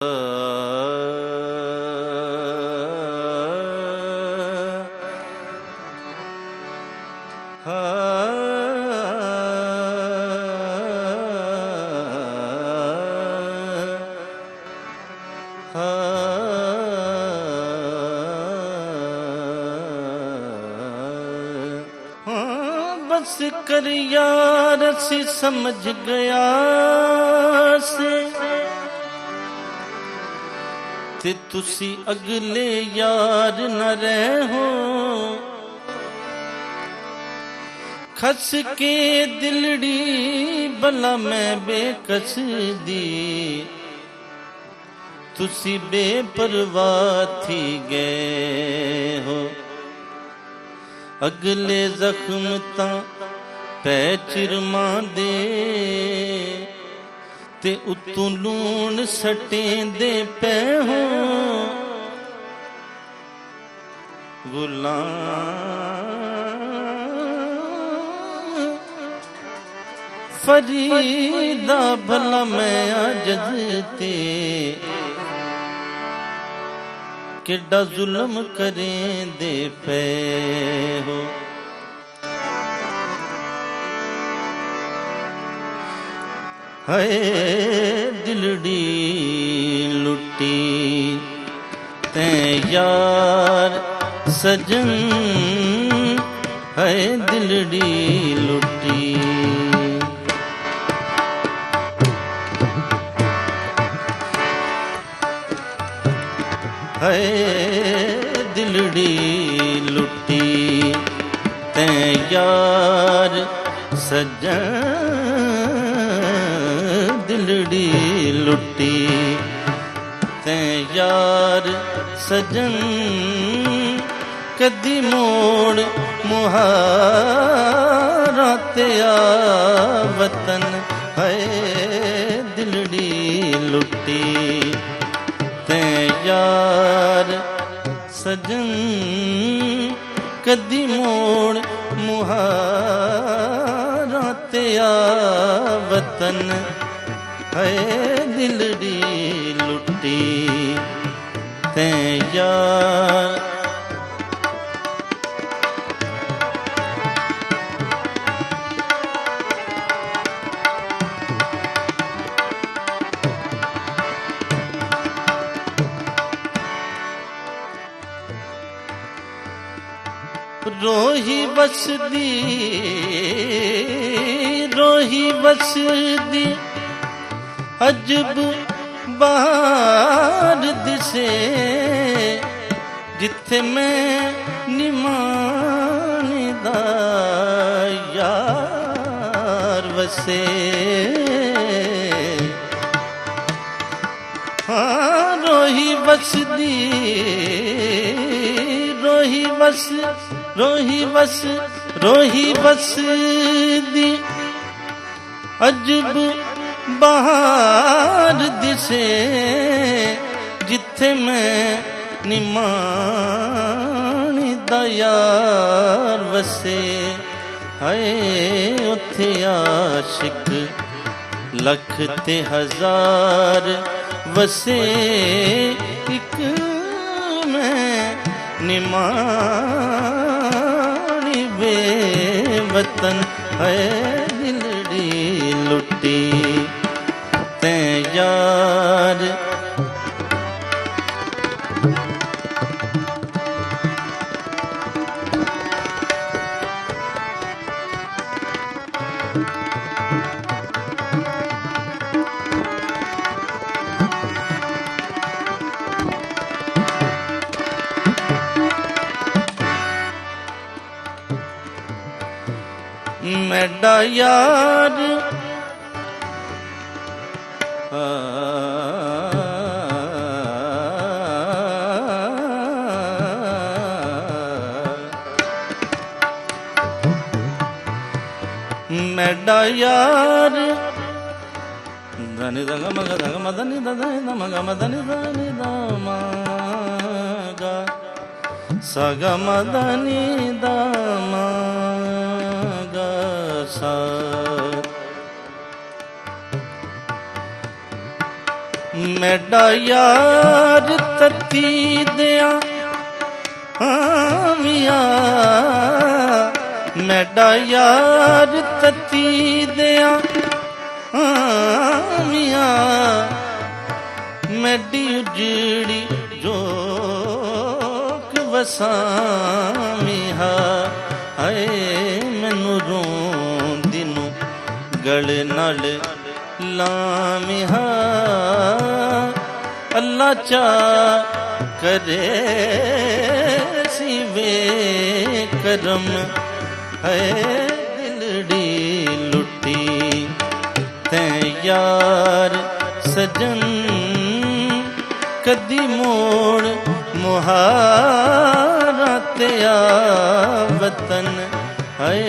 बस कर यार सी समझ गया से ते तुसी अगले यार न रहो। खस के दिलड़ी भला मैं बेकस दी तुसी बेपरवाह थी गए हो। अगले जख्म तां पै चिरमा दे ते उतों लूण सटेंदे पै हो। गुलाम फरीदा भला मैं आजज़ ते किड्डा जुल्म करें दे पे हो। हाय दिलड़ी लुटी तैं यार सजन, हाय दिलड़ी लुटी। हाय दिलड़ी लुटी तैं यार सजन, दिलड़ी लुटी तैं यार सजन। कदी मोड़ मुहारा तेरा वतन, हाय दिलड़ी लुटी तैं यार सजन। कदी मोड़ मुहारा तेरा वतन, है दिलड़ी लुटी तैं यार। रोही बसदी, रोही बसदी अजब बाहर दिसे जिथे मैं निमानदा यार वसे। हाँ रोही बसदी, रोही बस, रोही बस, रोही बसदी अजब बाहर दिसे जिथे मैं निमानदा यार वसे। हाय उथे आशिक लख ते हजार वसे, एक मैं निमानी बेवतन, है दिलड़ी लुटी तैं यार। मैडा यार मैडा यार धनि दग मग धग मदनि दधनि मग मदनि धनि दमागा सग मदनि दमागा सा। मैडा यार तती दिया मिया मैडा यार तती दिया मिया मैडी उजड़ी जोक वसामिहा हाय मैनू रोंदी नू गल नाल लामिहा अल्लाह चा करे सिवे करम है दिलड़ी लुटी तैं यार सजन कदी मोड़ मुहारा तेया वतन है